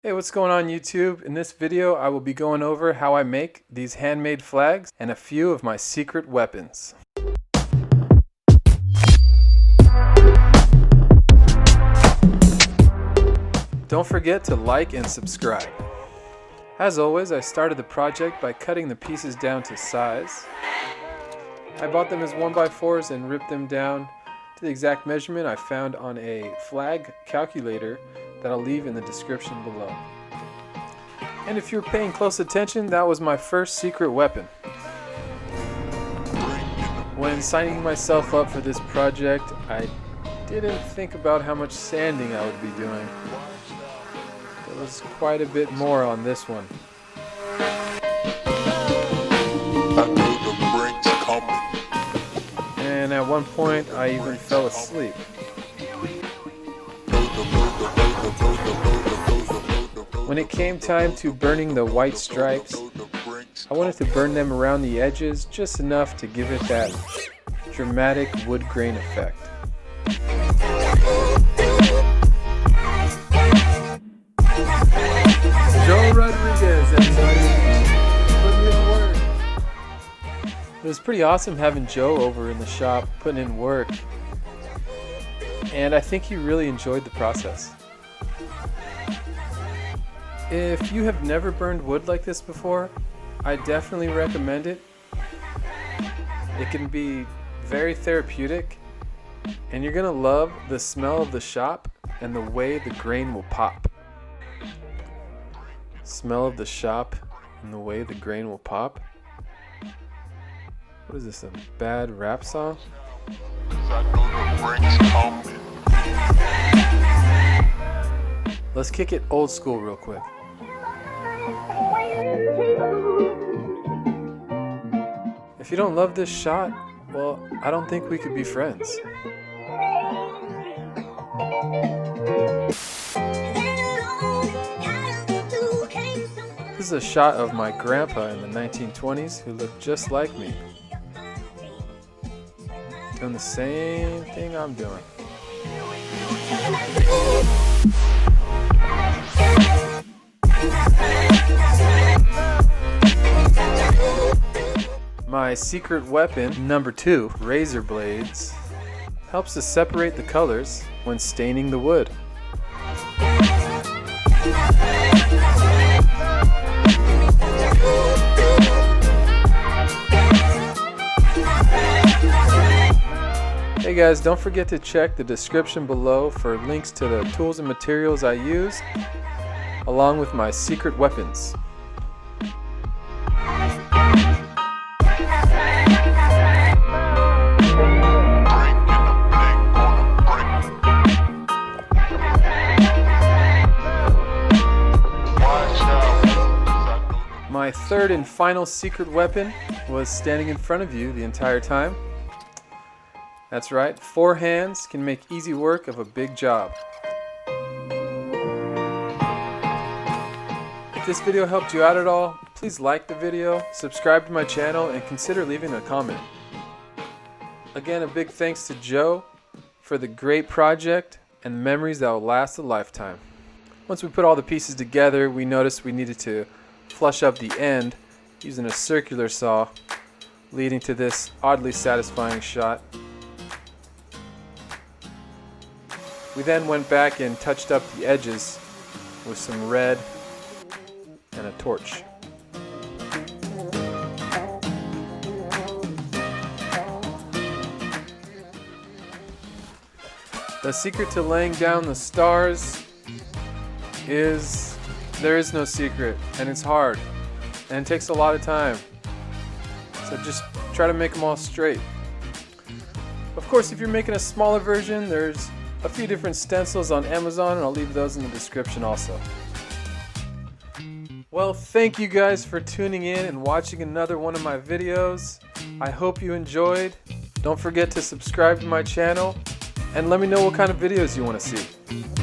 Hey, what's going on YouTube? In this video I will be going over how I make these handmade flags and a few of my secret weapons. Don't forget to like and subscribe. As always, I started the project by cutting the pieces down to size. I bought them as 1x4s and ripped them down to the exact measurement I found on a flag calculator that I'll leave in the description below. And if you're paying close attention, that was my first secret weapon. When signing myself up for this project, I didn't think about how much sanding I would be doing. There was quite a bit more on this one. And at one point I even fell asleep. When it came time to burning the white stripes, I wanted to burn them around the edges just enough to give it that dramatic wood grain effect. Joe Rodriguez, everybody, putting in work. It was pretty awesome having Joe over in the shop putting in work, and I think he really enjoyed the process. If you have never burned wood like this before, I definitely recommend it. It can be very therapeutic, and you're gonna love the smell of the shop and the way the grain will pop. Smell of the shop and the way the grain will pop. What is this, a bad rap song? Let's kick it old school real quick. If you don't love this shot, well, I don't think we could be friends. This is a shot of my grandpa in the 1920s who looked just like me. Doing the same thing I'm doing. My secret weapon, number 2, razor blades, helps to separate the colors when staining the wood. Hey guys, don't forget to check the description below for links to the tools and materials I use, along with my secret weapons. My third and final secret weapon was standing in front of you the entire time. That's right, 4 hands can make easy work of a big job. If this video helped you out at all, please like the video, subscribe to my channel, and consider leaving a comment. Again, a big thanks to Joe for the great project and memories that will last a lifetime. Once we put all the pieces together, we noticed we needed to flush up the end using a circular saw, leading to this oddly satisfying shot. We then went back and touched up the edges with some red and a torch. The secret to laying down the stars is there is no secret, and it's hard, and it takes a lot of time. So just try to make them all straight. Of course, if you're making a smaller version, there's a few different stencils on Amazon, and I'll leave those in the description also. Well, thank you guys for tuning in and watching another one of my videos. I hope you enjoyed. Don't forget to subscribe to my channel, and let me know what kind of videos you want to see.